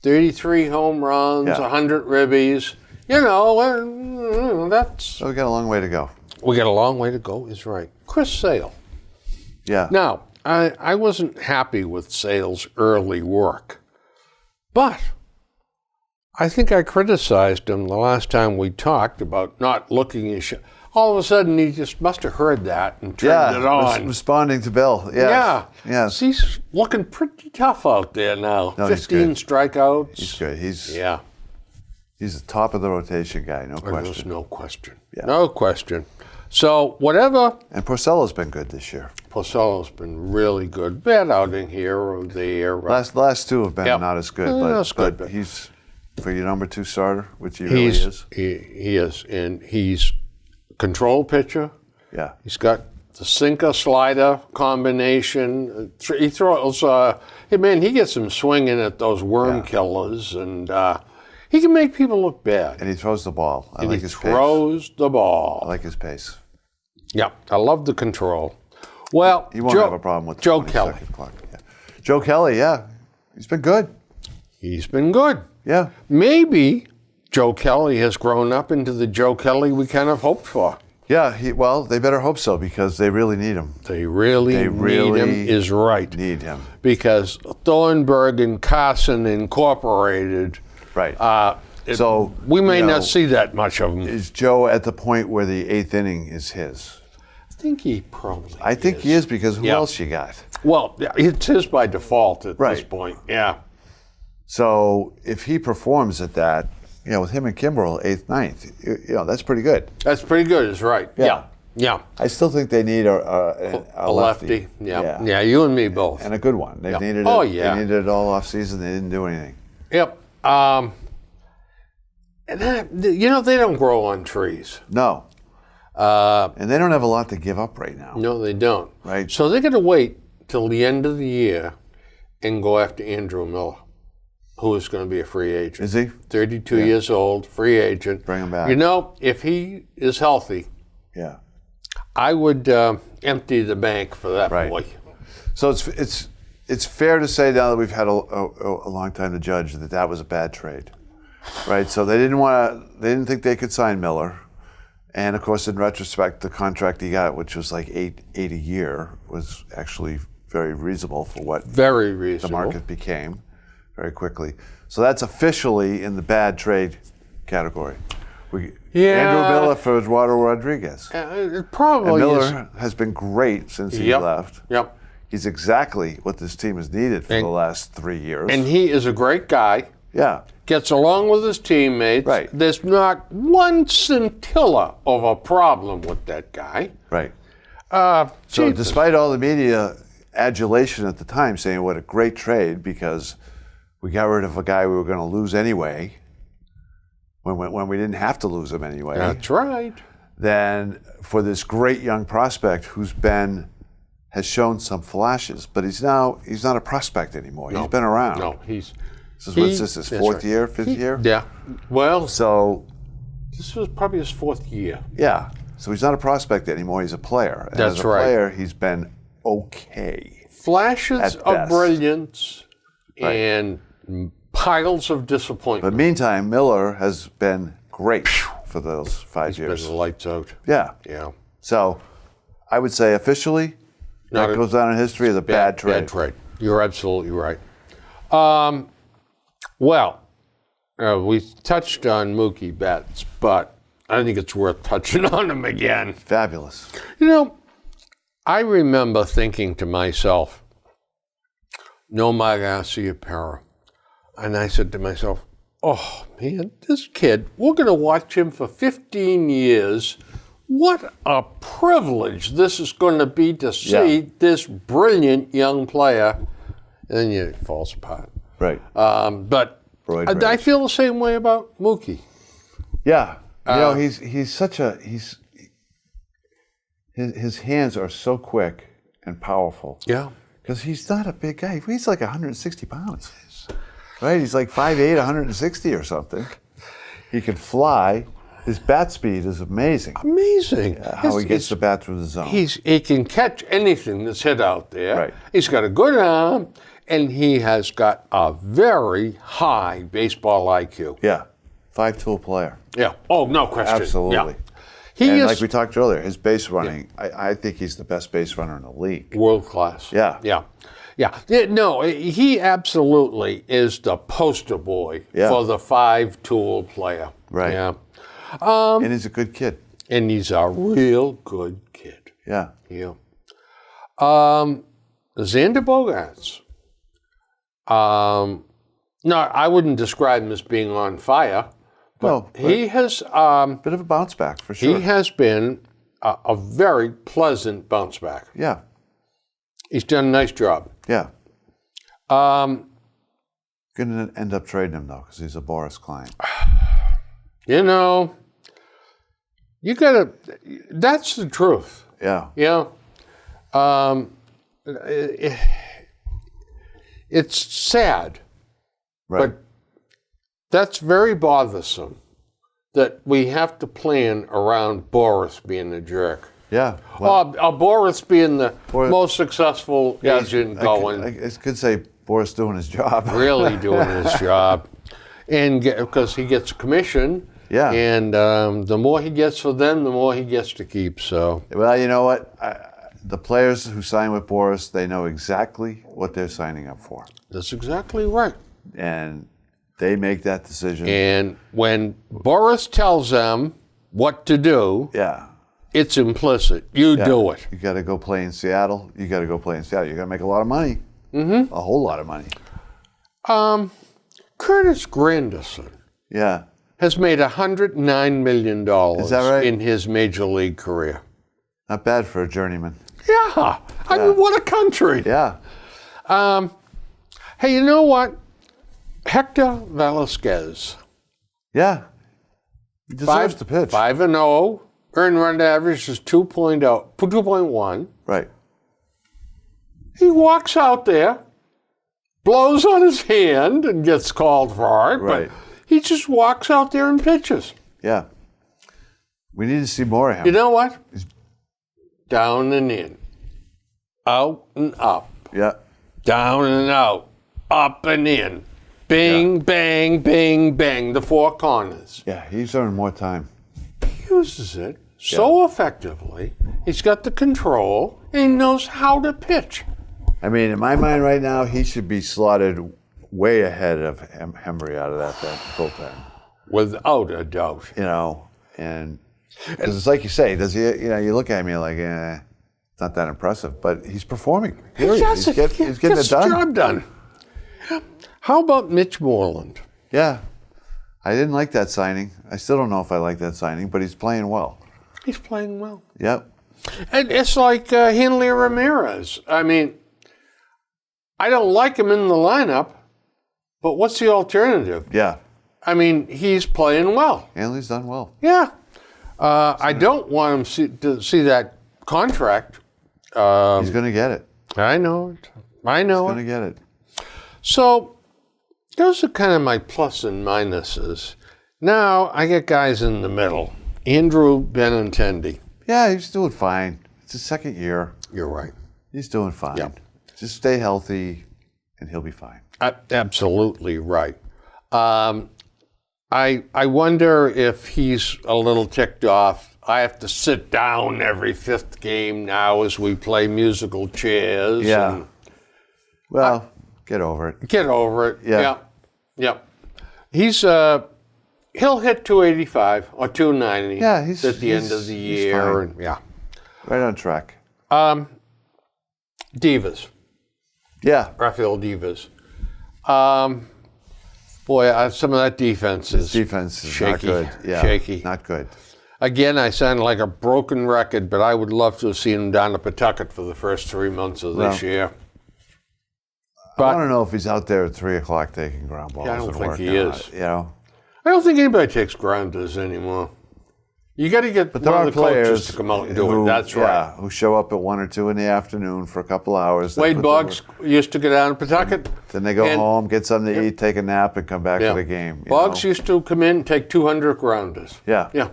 33 home runs, Yeah. 100 ribbies. That's... So we got a long way to go. We got a long way to go, is right. Chris Sale. Yeah. Now, I wasn't happy with Sale's early work, but I think I criticized him the last time we talked about not looking his shot. All of a sudden, he just must have heard that and turned it on. Responding to Bill. Yeah. Yes. He's looking pretty tough out there now. No, he's 15 good. strikeouts. He's good. He's Yeah, the top of the rotation guy, no there's question. no question. Yeah. No question. So, whatever, And Porcello's been good this year. Porcello's been really good. Bad outing here or there. Last two have been Yep. not as good, That's good, but but- he's for your number 2 starter, which he really is. He is, and he's control pitcher. Yeah. He's got the sinker slider combination. He throws. He gets him swinging at those worm killers, and he can make people look bad. And he throws the ball. I like He his pace. throws the ball. I like his pace. Yeah, I love the control. Well, He won't have a problem with the Joe 20 Kelly. second clock. Yeah. Joe Kelly, yeah. He's been good. He's been good. Yeah. Maybe Joe Kelly has grown up into the Joe Kelly we kind of hoped for. Yeah, they better hope so because they really need him. They really need him is right. Need him. Because Thornburg and Carson Incorporated, Right. so we may not see that much of him. Is Joe at the point where the 8th inning is his? I think he probably I think he is because who Yeah. else you got? Well, yeah, it's his by default at this Right. point. Yeah. So if he performs at that, with him and Kimbrel, 8th, 9th, that's pretty good. That's pretty good, is right. Yeah. Yeah. I still think they need a lefty. Yeah, you and me both. And a good one. They've needed it. Oh, yeah. They needed it all off season. They didn't do anything. Yep. And they don't grow on trees. No. And they don't have a lot to give up right now. No, they don't. Right. So they're going to wait till the end of the year and go after Andrew Miller, who is going to be a free agent. Is he? 32 years old, free agent. Bring him back. If he is healthy, Yeah. I would empty the bank for that Right. boy. So it's fair to say now that we've had a long time to judge that was a bad trade, right? So they didn't think they could sign Miller, and of course in retrospect the contract he got, which was like $8 a year, was actually very reasonable for what Very the reasonable. market became very quickly. So that's officially in the bad trade category. Andrew Miller for Eduardo Rodriguez. It probably And is. Miller has been great since he Yep. left. Yep. He's exactly what this team has needed for the last 3 years. And he is a great guy. yeah, Gets along with his teammates. Right. There's not one scintilla of a problem with that guy. right. So Jesus. despite all the media adulation at the time saying what a great trade because we got rid of a guy we were going to lose anyway, when we didn't have to lose him anyway, That's right. then for this great young prospect has shown some flashes, but he's not a prospect anymore. He's been around. No, What's this, his that's 4th right. year, 5th year? Yeah. Well, So, this was probably his 4th year. yeah. So he's not a prospect anymore, he's a player. And That's as a right. player, he's been okay. Flashes At of best. brilliance and piles of disappointment. But meantime, Miller has been great for those 5 Been years. the lights out. Yeah. Yeah. So I would say officially, Not that a- goes down in history as a bad trade. Bad trade. You're absolutely right. We touched on Mookie Betts, but I think it's worth touching on him again. Fabulous. I remember thinking to myself, Nomar Garciaparra, and I said to myself, oh man, this kid, we're going to watch him for 15 years what a privilege this is going to be to see this brilliant young player. And then it falls apart. Right. But Roid I rage. feel the same way about Mookie. Yeah. He's such a his hands are so quick and powerful. Yeah. Because he's not a big guy. He's like 160 pounds. Right? He's like 5'8", 160 or something. He can fly. His bat speed is amazing. Amazing. How he gets the bat through the zone. He can catch anything that's hit out there. Right. He's got a good arm, and he has got a very high baseball IQ. Yeah. 5-tool player. Yeah. Oh, no question. Absolutely. Yeah. He And is like we talked earlier, his base running, I think he's the best base runner in the league. world class. Yeah. Yeah. Yeah. No, he absolutely is the poster boy for the 5-tool player. Right. Yeah. And he's a good kid. And he's a real good kid. Yeah. Yeah. Xander Bogaerts. No, I wouldn't describe him as being on fire, but he has Bit of a bounce back for sure. he has been a very pleasant bounce back. Yeah. He's done a nice job. Yeah. Um, Going to end up trading him, though, because he's a Boris client. you know, you gotta. That's the truth. Yeah. Yeah. It's sad, Right. but that's very bothersome that we have to plan around Boris being a jerk. Yeah. Or Boris being the most successful agent I going, could say Boris doing his job. really doing his job. And because he gets a commission. Yeah. And the more he gets for them, the more he gets to keep. So Well, you know what? The players who sign with Boris, they know exactly what they're signing up for. that's exactly right. And they make that decision. And when Boris tells them what to do, Yeah. it's implicit. You do it. You got to go play in Seattle. You got to go play in Seattle. You're going to make a lot of money. Mm-hmm. A whole lot of money. Curtis Granderson Yeah. has made $109 million Is that right? in his major league career. Not bad for a journeyman. Yeah. I mean, what a country. Yeah. Hey, you know what? Hector Velasquez. Yeah. He deserves to pitch. 5-0. Earned run average is 2.1. Right. He walks out there, blows on his hand and gets called for it, Right. but he just walks out there and pitches. Yeah. We need to see more of him. You know what? Down and in, out and up, Yeah. down and out, up and in, bing, bang, bing, bang, the 4 corners. Yeah. He's earned more time. He uses it so effectively. He's got the control and he knows how to pitch. I mean, in my mind right now, he should be slotted way ahead of Hembry out of that bullpen. Without a doubt. You know, and because it's like you say, does he? You know, you look at me like, it's not that impressive, but he's performing. Period. He's getting it the done. job done. How about Mitch Moreland? Yeah, I didn't like that signing. I still don't know if I like that signing, but he's playing well. He's playing well. Yep. And it's like Hanley Ramirez. I mean, I don't like him in the lineup, but what's the alternative? Yeah. I mean, he's playing well. Hanley's done well. Yeah. I don't want him to see that contract. He's going to get it. I know it. I know He's it. going to get it. So those are kind of my plus and minuses. Now I get guys in the middle. Andrew Benintendi. Yeah, he's doing fine. It's his second year. You're right. He's doing fine. Yeah. Just stay healthy, and he'll be fine. Absolutely right. I wonder if he's a little ticked off. I have to sit down every 5th game now as we play musical chairs. Yeah. And Well, get over it. get over it. Yeah. Yeah. He's he'll hit 285 or 290. Yeah, he's at the end of the he's year. fine. And, yeah. Right on track. Divas. Yeah. Rafael Divas. Boy, some of that defense is Defense is shaky. not good. Yeah. Shaky. Not good. Again, I sound like a broken record, but I would love to have seen him down at Pawtucket for the first 3 months of this year. I want to know if he's out there at 3 o'clock taking ground balls. I don't and think working he on is. it, you know, I don't think anybody takes grounders anymore. You got to get but there one are of the coaches players to come out and do who, it. That's right. who show up at 1 or 2 in the afternoon for a couple hours. They Wade put Boggs used to go down to Pawtucket. Then they go and- home, get something to eat, take a nap, and come back Yeah. to the game. you Boggs know? used to come in and take 200 grounders. Yeah, Yeah,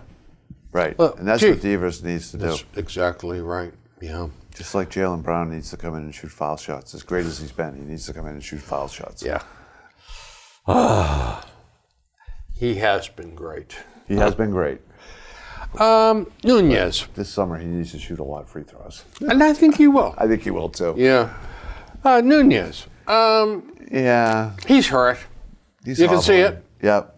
right. Look, And that's gee. what Devers needs to do. that's exactly right. Yeah. Just like Jaylen Brown needs to come in and shoot foul shots. As great as he's been, he needs to come in and shoot foul shots. Yeah. He has been great. He has been great. Nunez, This summer, he needs to shoot a lot of free throws. and I think he will. I think he will too. Yeah. Nunez, Yeah. he's hurt. He's You can see hobbling. it. Yep.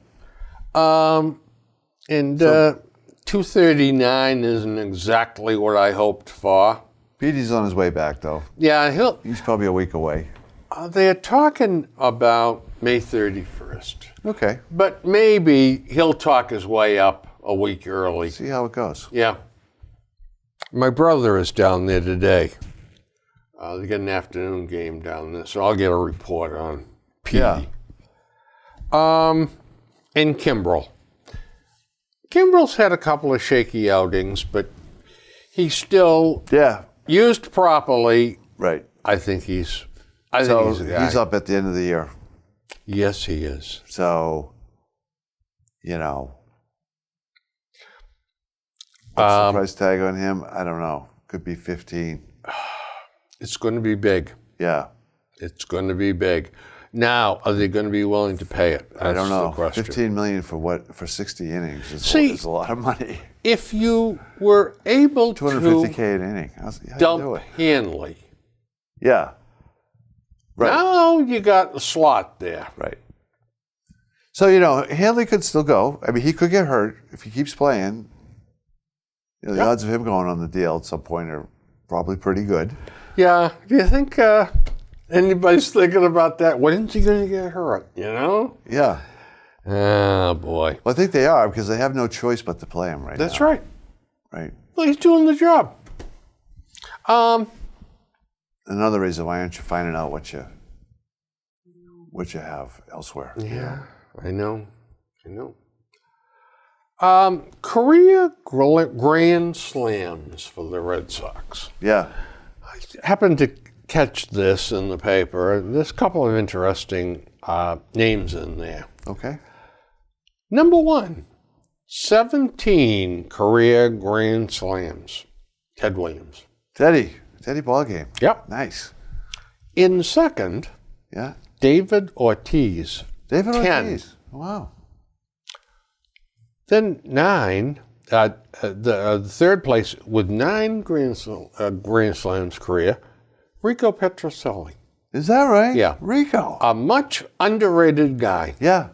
And 239 isn't exactly what I hoped for. Petey's on his way back, though. Yeah, He's probably a week away. they're talking about May 31st. Okay. But maybe he'll talk his way up a week early. See how it goes. Yeah. My brother is down there today. They get an afternoon game down there, so I'll get a report on Petey. Yeah. And Kimbrel. Kimbrel's had a couple of shaky outings, but he's still Yeah. used properly. Right. I think he's So a guy. he's up at the end of the year. Yes, he is. So, you know, what's the price tag on him? I don't know. Could be 15. It's going to be big. Yeah. It's going to be big. Now, are they going to be willing to pay it? I don't That's know. the question. 15 million for what? For 60 innings is, See- is a lot of money. If you were able 250K to an inning. How do you do dump it? Hanley, Yeah. Right. now you got a slot there. Right. So, you know, Hanley could still go. I mean, he could get hurt if he keeps playing. You know, the odds of him going on the DL at some point are probably pretty good. Yeah, do you think anybody's thinking about that? When's he going to get hurt, you know? Yeah. Oh, boy. Well, I think they are because they have no choice but to play him right That's now. right. Right. Well, he's doing the job. Another reason why aren't you finding out what you have elsewhere? Yeah, I know. Korea Grand Slams for the Red Sox. Yeah. Happened to catch this in the paper. There's a couple of interesting names in there. Okay. Number one, 17 Korea Grand Slams. Ted Williams. Teddy ball game. Yep. Nice. In second, Yeah. David Ortiz. David 10. Ortiz. Wow. Then 9, the third place with 9 Grand Slams career, Rico Petrocelli. Is that right? Yeah. Rico. A much underrated guy. Yeah.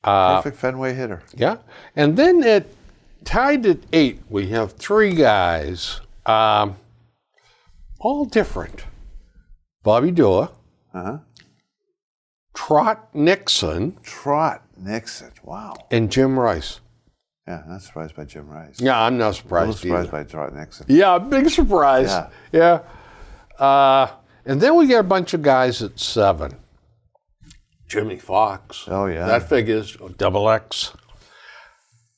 Perfect Fenway hitter. Yeah. And then tied at 8, we have 3 guys, all different. Bobby Doerr, Uh-huh. Trot Nixon, Trot Nixon. Wow. and Jim Rice. Yeah, not surprised by Jim Rice. Yeah, I'm not I'm surprised surprised either. by Trot Nixon. Yeah, big surprise. Yeah. And then we get a bunch of guys at 7. Jimmy Fox. Oh, yeah. That figures, double X.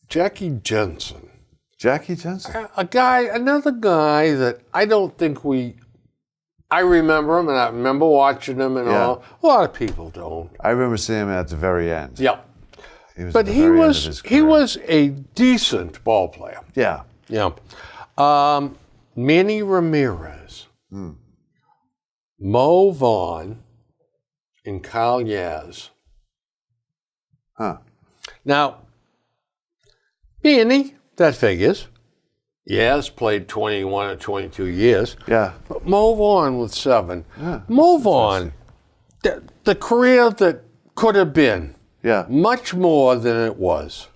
Jackie Jensen. Jackie Jensen. Another guy that I don't think I remember him and I remember watching him and Yeah. all. A lot of people don't. I remember seeing him at the very end. Yeah. He was But at the he very end of was his he career. was a decent ball player. Yeah. Yeah. Manny Ramirez, Mo Vaughn, and Kyle Yaz. Huh. Now, Manny, that figures. Yaz played 21 or 22 years. Yeah. But Mo Vaughn with 7. Mo Vaughn, the career that could have been Yeah. much more than it was.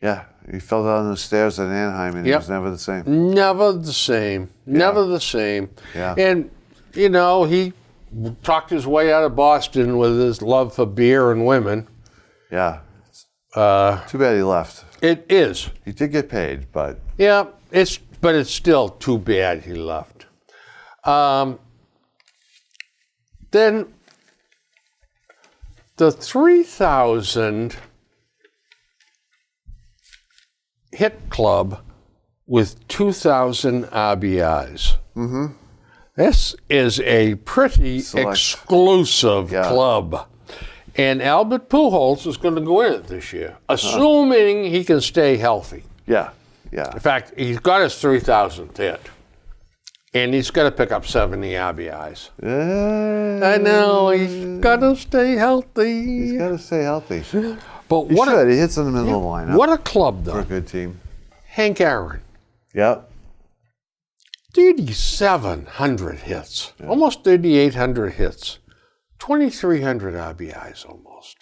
Yeah. He fell down the stairs at Anaheim and he Yep. was never the same. Never the same. Never the same. Yeah. And, you know, he talked his way out of Boston with his love for beer and women. Yeah. Too bad he left. It is. He did get paid, but Yeah, but it's still too bad he left. Then the 3,000 hit club with 2,000 RBIs. Mm-hmm. This is a pretty exclusive club. And Albert Pujols is going to go in it this year, assuming he can stay healthy. yeah. In fact, he's got his 3,000th hit. And he's got to pick up 70 RBIs. I know, he's got to stay healthy. He's got to stay healthy. But He hits in the middle of the lineup. What a club, For though. a good team. Hank Aaron, Yep. 3,700 hits, almost 3,800 hits, 2,300 RBIs almost.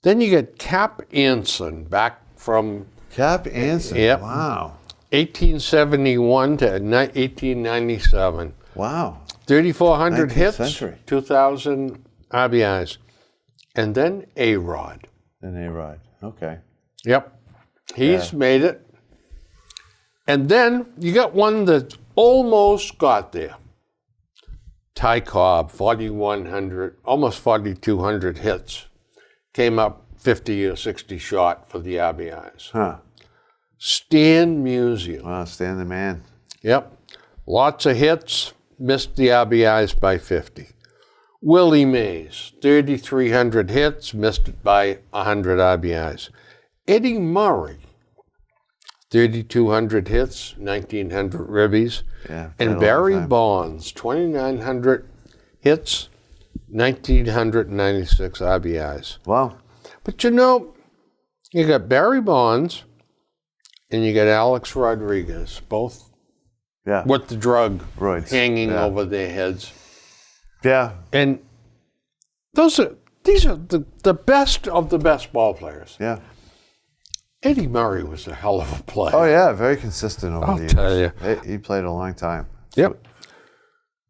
Then you get Cap Anson back from Cap Anson. Yep. Wow. 1871 to 1897. Wow. 3,400 19th hits, century. 2,000 RBIs. And then A-Rod. And A-Rod. Okay. Yep. He's made it. And then you got one that almost got there. Ty Cobb, 4,100, almost 4,200 hits. Came up 50 or 60 short for the RBIs. Huh. Stan Musial. Wow, Stan the man. Yep. Lots of hits, missed the RBIs by 50. Willie Mays, 3,300 hits, missed it by 100 RBIs. Eddie Murray, 3,200 hits, 1,900 ribbies. Yeah. played a And long Barry time. Bonds, 2,900 hits, 1,996 RBIs. Wow. But you know, you got Barry Bonds and you got Alex Rodriguez, both Yeah. with the drug Roids. hanging Yeah. over their heads. Yeah. And these are the best of the best ball players. Yeah. Eddie Murray was a hell of a player. Oh, yeah. Very consistent over I'll the years. tell you. He played a long time. Yep.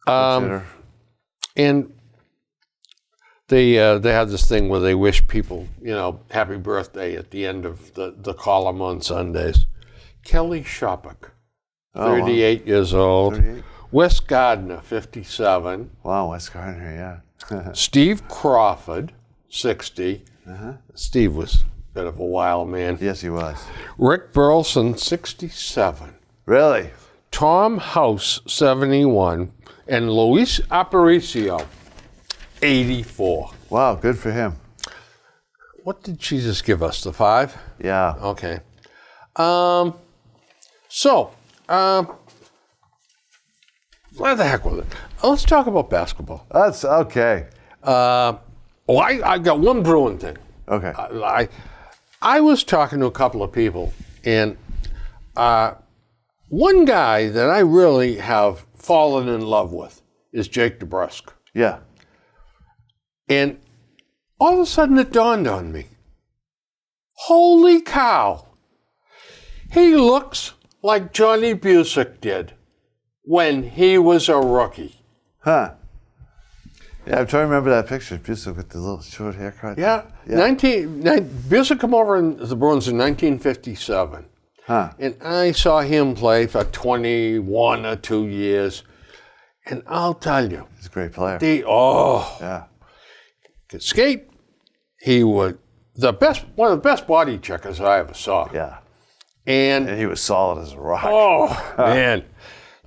Hitter. And they have this thing where they wish people, happy birthday at the end of the column on Sundays. Kelly Shoppick, 38 years old. 38. Wes Gardner, 57. Wow, Wes Gardner, yeah. Steve Crawford, 60. Steve was a bit of a wild man. Yes, he was. Rick Burleson, 67. Really? Tom House, 71. And Luis Aparicio, 84. Wow, good for him. What did Jesus give us? The 5? Yeah. Okay. What the heck with it? Let's talk about basketball. That's okay. I got one Bruin thing. Okay. I was talking to a couple of people, and one guy that I really have fallen in love with is Jake DeBrusk. Yeah. And all of a sudden it dawned on me. Holy cow. He looks like Johnny Busick did when he was a rookie. Huh. Yeah, I'm trying to remember that picture. Busick with the little short haircut. Yeah. Busick came over in the Bruins in 1957. Huh. And I saw him play for 21 or 2 years. And I'll tell you, He's a great player. yeah, could skate. He was one of the best body checkers I ever saw. Yeah. And And he was solid as a rock. man,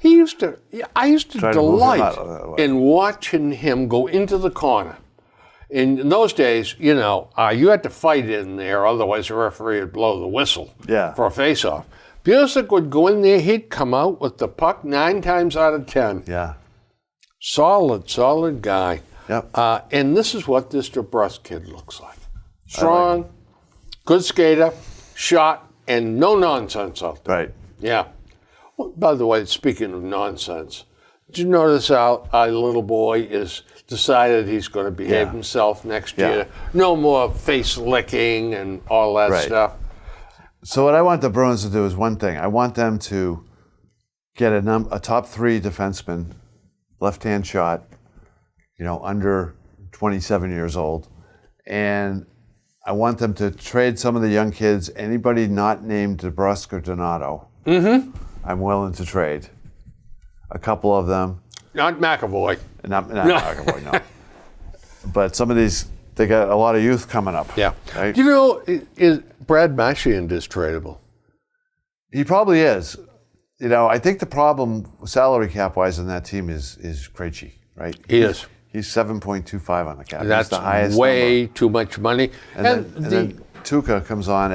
I used to Try to move him delight out of that way. in watching him go into the corner. In those days, you had to fight in there, otherwise the referee would blow the whistle Yeah. for a face-off. Busick would go in there, he'd come out with the puck 9 times out of 10. Yeah. Solid guy. Yep. And this is what this DeBrusk kid looks like. Strong, good skater, shot, and no nonsense out there. Right. Yeah. Well, by the way, speaking of nonsense, did you notice our little boy is decided he's going to behave Yeah. himself next Yeah. year? No more face licking and all that Right. stuff. So what I want the Bruins to do is one thing. I want them to get a top 3 defenseman, left-hand shot, under 27 years old, and I want them to trade some of the young kids. Anybody not named DeBrusque or Donato, I'm willing to trade. A couple of them. Not McAvoy. Not McAvoy, no. But some of these, they got a lot of youth coming up. Yeah. Right? You know, is Brad Marchand is tradable? He probably is. You know, I think the problem salary cap wise on that team is Krejci, right? He is. He's 7.25 on the cap. That's He's the highest way number. too much money. And then Tuca comes on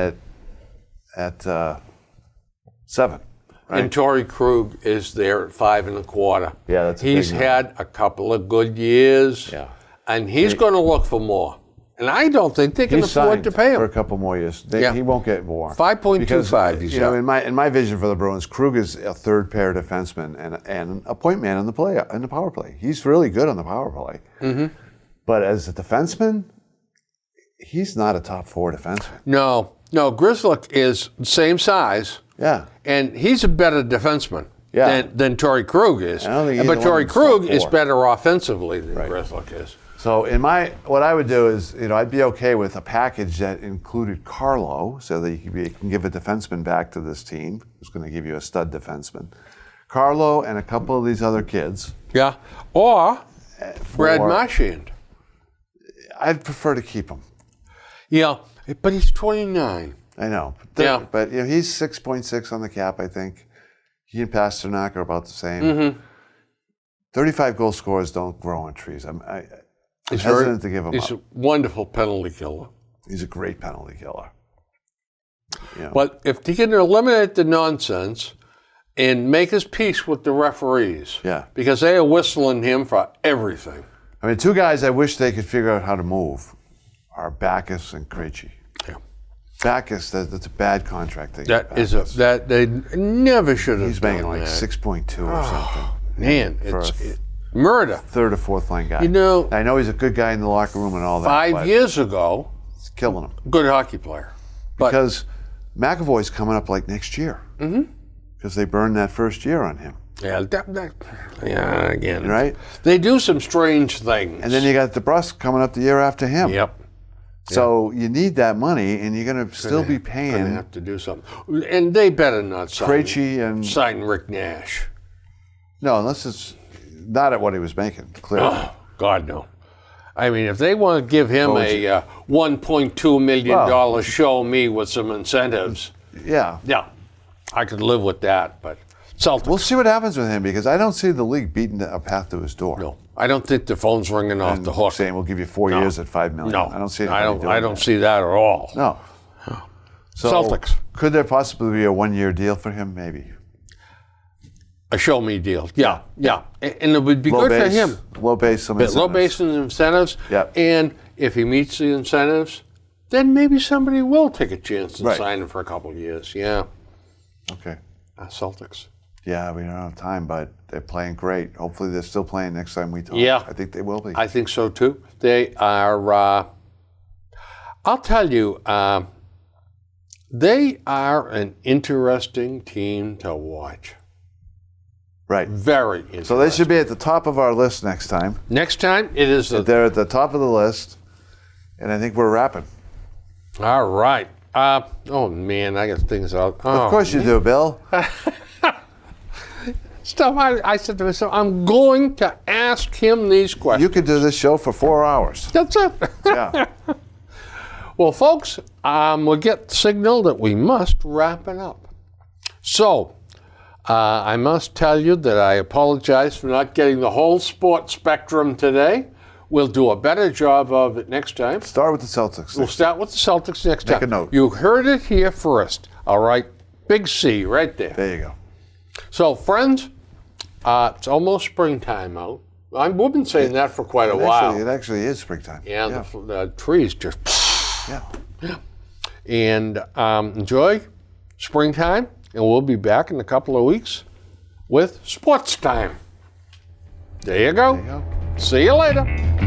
at 7. Right? And Torrey Krug is there at 5.25. Yeah, that's a He's big number. had a couple of good years. Yeah. And he's going to look for more. And I don't think they can He's afford signed to pay for a him. couple more years. Yeah. He won't get more. 5.25 Because, he's you know, got. in my vision for the Bruins, Krug is a third pair defenseman and a point man in the power play. He's really good on the power play. Mm-hmm. But as a defenseman, he's not a top 4 defenseman. No, Grzelcyk is the same size, Yeah. and he's a better defenseman Yeah. than Torrey Krug is. I don't think either But one Torrey is Krug top is 4. better offensively than Grzelcyk is. So what I would do is, you know, I'd be okay with a package that included Carlo, so that you can give a defenseman back to this team who's going to give you a stud defenseman. Carlo and a couple of these other kids. Yeah, or Brad for- Marchand. I'd prefer to keep him. Yeah, but he's 29. I know. Yeah. But you know, he's 6.6 on the cap, I think. He and Pasternak are about the same. 35 goal scorers don't grow on trees. I'm hesitant to give him He's up. a wonderful penalty killer. He's a great penalty killer. You know, But if he can eliminate the nonsense and make his peace with the referees, Yeah. because they are whistling him for everything. I mean, 2 guys I wish they could figure out how to move are Backus and Krejci. Yeah. Backus, that's a bad contract. That they never should have He's done making like that. 6.2 or something. Man, for it's murder. Third or fourth line guy. You know, I know he's a good guy in the locker room and all that. 5 but years ago, it's killing him. good hockey player. But Because McAvoy's coming up like next year. Because they burned that first year on him. yeah, again, Right? They do some strange things. And then you got DeBrusque coming up the year after him. Yep. So you need that money, and you're going to still be Gonna paying have to do something. And they better not Krejci and... sign Rick Nash. No, unless it's not at what he was making, clearly. Oh, God, no. I mean, if they want to give him What was a $1.2 million show me with some incentives, Yeah. yeah, I could live with that. But Celtics, We'll see what happens with him, because I don't see the league beating a path to his door. no. I don't think the phone's ringing off And the hook. saying we'll give you 4 years at $5 million. No, I don't see I anybody doing don't that. see that at all. No. So Celtics. Could there possibly be a 1-year deal for him? Maybe. A show me deal. Yeah. And it would be Low good base, for him. Low base, some But low incentives. base and incentives. Yep. And if he meets the incentives, then maybe somebody will take a chance and Right. sign him for a couple of years. Yeah. Okay. Celtics. Yeah, we don't have time, but they're playing great. Hopefully they're still playing next time we talk. Yeah. I think they will be. I think so too. They are, I'll tell you, they are an interesting team to watch. right. Very interesting. So they should be at the top of our list next time. Next time, it is the. They're at the top of the list, and I think we're wrapping. All right. Oh, man, I got things out. Oh, Of course you do, Bill. Stuff I said to myself, I'm going to ask him these questions. You could do this show for 4 hours. That's it. Yeah. Well, folks, we'll get the signal that we must wrap it up. So, I must tell you that I apologize for not getting the whole sports spectrum today. We'll do a better job of it next time. Start with the Celtics. We'll start with the Celtics next time. Make a note. You heard it here first. All right. Big C right there. There you go. So, friends, it's almost springtime out. We've been saying that for quite a while. It actually is springtime. Yeah, the trees just. Yeah. And enjoy springtime, and we'll be back in a couple of weeks with Sports Time. There you go. There you go. See you later.